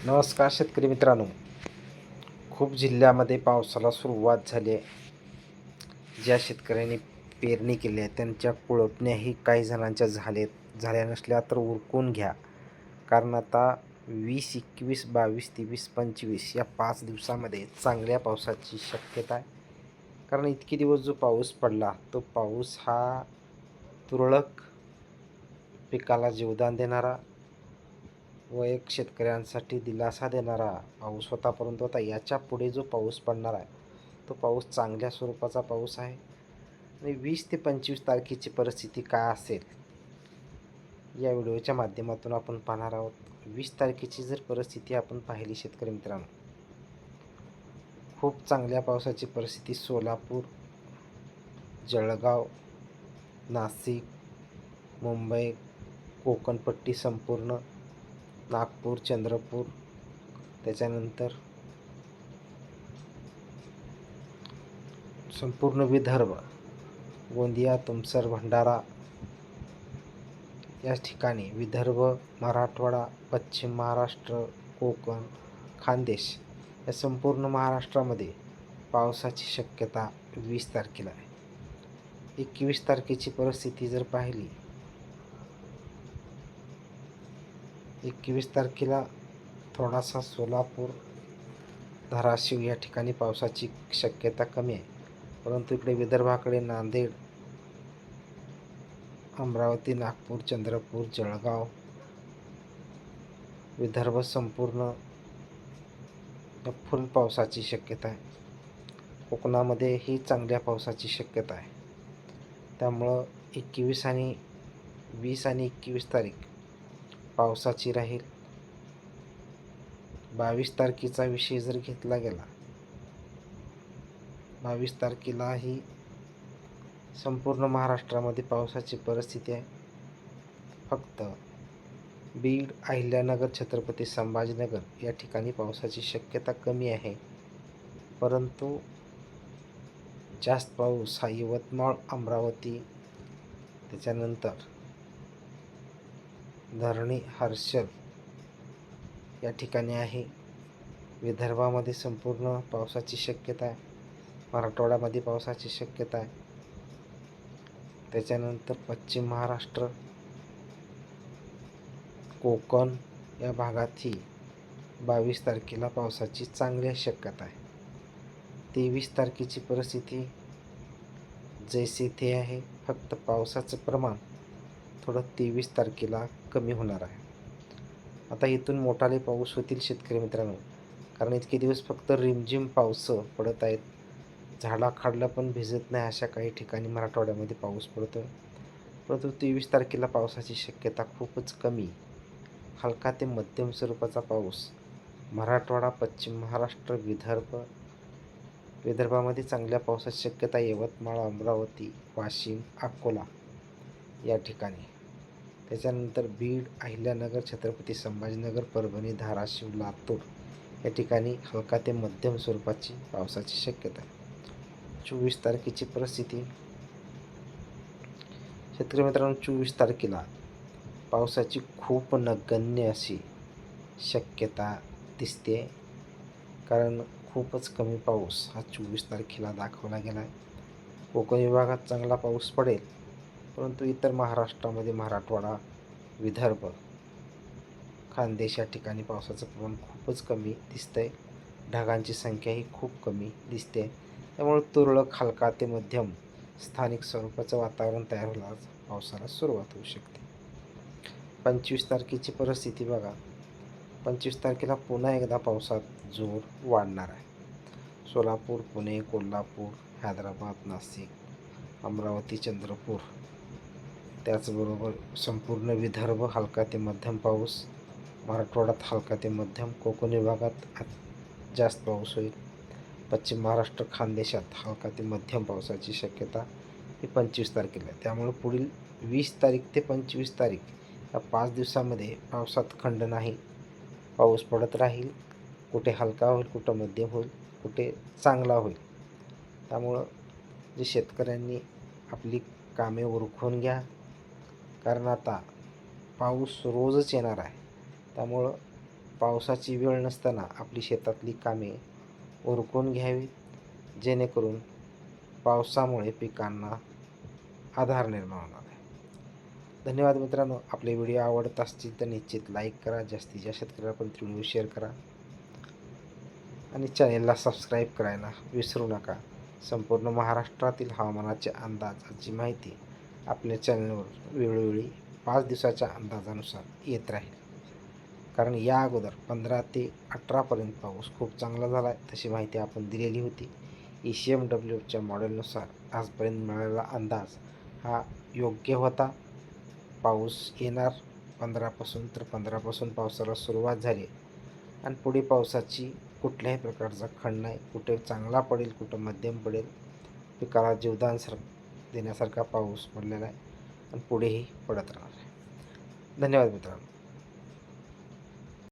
नमस्कार शेतकरी मित्रांनो. खूप जिल्ह्यामध्ये पावसाला सुरुवात झाली आहे. ज्या शेतकऱ्यांनी पेरणी केली आहे त्यांच्या कुळपण्याही काही जणांच्या झाल्या नसल्या तर उरकून घ्या. कारण आता 20, 21, 22, 23, 25 या 5 दिवसामध्ये चांगल्या पावसाची शक्यता आहे. कारण इतके दिवस जो पाऊस पडला तो पाऊस हा तुरळक पिकाला जीवदान देणारा व एक शेतकऱ्यांसाठी दिलासा देणारा पाऊस होता. परंतु आता याच्या पुढे जो पाऊस पडणार आहे तो पाऊस चांगल्या स्वरूपाचा पाऊस आहे. आणि 20 ते 25 तारखेची परिस्थिती काय असेल या व्हिडिओच्या माध्यमातून आपण पाहणार आहोत. 20 तारखेची जर परिस्थिती आपण पाहिली शेतकरी मित्रांनो, खूप चांगल्या पावसाची परिस्थिती सोलापूर, जळगाव, नाशिक, मुंबई, कोकणपट्टी संपूर्ण, नागपूर, चंद्रपूर, त्याच्यानंतर संपूर्ण विदर्भ, गोंदिया, तुमसर, भंडारा या ठिकाणी विदर्भ, मराठवाडा, पश्चिम महाराष्ट्र, कोकण, खानदेश या संपूर्ण महाराष्ट्रामध्ये पावसाची शक्यता 20 तारखेला आहे. 21 तारखेची परिस्थिती जर पाहिली, 21 तारखेला थोडासा सोलापूर, धाराशिव या ठिकाणी पावसाची शक्यता कमी आहे. परंतु इकडे विदर्भाकडे नांदेड, अमरावती, नागपूर, चंद्रपूर, जळगाव, विदर्भ संपूर्ण फुल पावसाची शक्यता आहे. कोकणामध्येही चांगल्या पावसाची शक्यता आहे. त्यामुळं 20 आणि 21 तारीख पावसाची राहील. 22 तारखेचा विषय जर घेतला गेला, 22 तारखेलाही संपूर्ण महाराष्ट्रामध्ये पावसाची परिस्थिती आहे. फक्त बीड, अहिल्यानगर, छत्रपती संभाजीनगर या ठिकाणी पावसाची शक्यता कमी आहे. परंतु जास्त पाऊस हा यवतमाळ, अमरावती, त्याच्यानंतर धरणी, हर्षल या ठिकाणी आहे. विदर्भामध्ये संपूर्ण पावसाची शक्यता आहे. मराठवाड्यामध्ये पावसाची शक्यता आहे. त्याच्यानंतर पश्चिम महाराष्ट्र, कोकण या भागातही 22 तारखेला पावसाची चांगली शक्यता आहे. 23 तारखेची परिस्थिती जैसे थे आहे. फक्त पावसाचं प्रमाण थोडं 23 तारखेला कमी होणार आहे. आता इथून मोठाले पाऊस होतील शेतकरी मित्रांनो. कारण इतके दिवस फक्त रिमझिम पाऊस पडत आहेत. झाडाखाडला पण भिजत नाही अशा काही ठिकाणी मराठवाड्यामध्ये पाऊस पडतो. परंतु 23 तारखेला पावसाची शक्यता खूपच कमी. हलका ते मध्यम स्वरूपाचा पाऊस मराठवाडा, पश्चिम महाराष्ट्र, विदर्भामध्ये चांगल्या पावसाची शक्यता यवतमाळ, अमरावती, वाशिम, अकोला या ठिकाणी. त्याच्यानंतर बीड, अहिल्यानगर, छत्रपती संभाजीनगर, परभणी, धाराशिव, लातूर या ठिकाणी हलका ते मध्यम स्वरूपाची पावसाची शक्यता आहे. 24 तारखेची परिस्थिती शेतकरी मित्रांनो, 24 तारखेला पावसाची खूप नगण्य अशी शक्यता दिसते. कारण खूपच कमी पाऊस हा 24 तारखेला दाखवला गेला आहे. कोकण विभागात चांगला पाऊस पडेल, परंतु इतर महाराष्ट्रामध्ये मराठवाडा, विदर्भ, खानदेश या ठिकाणी पावसाचं प्रमाण खूपच कमी दिसतंय. ढगांची संख्याही खूप कमी दिसते. त्यामुळे तुरळक हलका ते मध्यम स्थानिक स्वरूपाचं वातावरण तयार होण्यास पावसाला सुरुवात होऊ शकते. 25 तारखेची परिस्थिती बघा. 25 तारखेला पुन्हा एकदा पावसात जोर वाढणार आहे. सोलापूर, पुणे, कोल्हापूर, हैदराबाद, नाशिक, अमरावती, चंद्रपूर, त्याचबरोबर संपूर्ण विदर्भ हलका ते मध्यम पाऊस, मराठवाड्यात हलका ते मध्यम, कोकण विभागात जास्त पाऊस होईल, पश्चिम महाराष्ट्र, खानदेशात हलका ते मध्यम पावसाची शक्यता ही 25 तारखेला आहे. त्यामुळे पुढील 20 तारीख ते 25 तारीख या 5 दिवसामध्ये पावसात खंड नाही. पाऊस पडत राहील. कुठे हलका होईल, कुठं मध्यम होईल, कुठे चांगला होईल. त्यामुळं जे शेतकऱ्यांनी आपली कामे उरकून घ्या. कारण आता पाऊस रोजच येणार आहे. त्यामुळं पावसाची वेळ नसताना आपली शेतातली कामे उरकून घ्यावी, जेणेकरून पावसामुळे पिकांना आधार निर्माण होणार आहे. धन्यवाद मित्रांनो. आपले व्हिडिओ आवडत असतील तर निश्चित लाईक करा, जास्तीत जास्त शेतकऱ्यापर्यंत व्हिडिओ शेअर करा आणि चॅनेलला सबस्क्राईब करायला विसरू नका. संपूर्ण महाराष्ट्रातील हवामानाचे अंदाजाची माहिती आपल्या चॅनलवर वेळोवेळी 5 दिवसाच्या अंदाजानुसार येत राहील. कारण या अगोदर 15 ते 18पर्यंत पाऊस खूप चांगला झाला आहे, तशी माहिती आपण दिलेली होती. ECMWच्या मॉडेलनुसार आजपर्यंत मिळालेला अंदाज हा योग्य होता. पाऊस येणार 15पासून, तर 15पासून पावसाला सुरुवात झाली आणि पुढे पावसाची कुठल्याही प्रकारचा खंड नाही. कुठे चांगला पडेल, कुठं मध्यम पडेल. पिकाला जीवदान देण्यासारखा पाऊस पडलेला आहे आणि पुढेही पडत राहणार आहे. धन्यवाद मित्रांनो.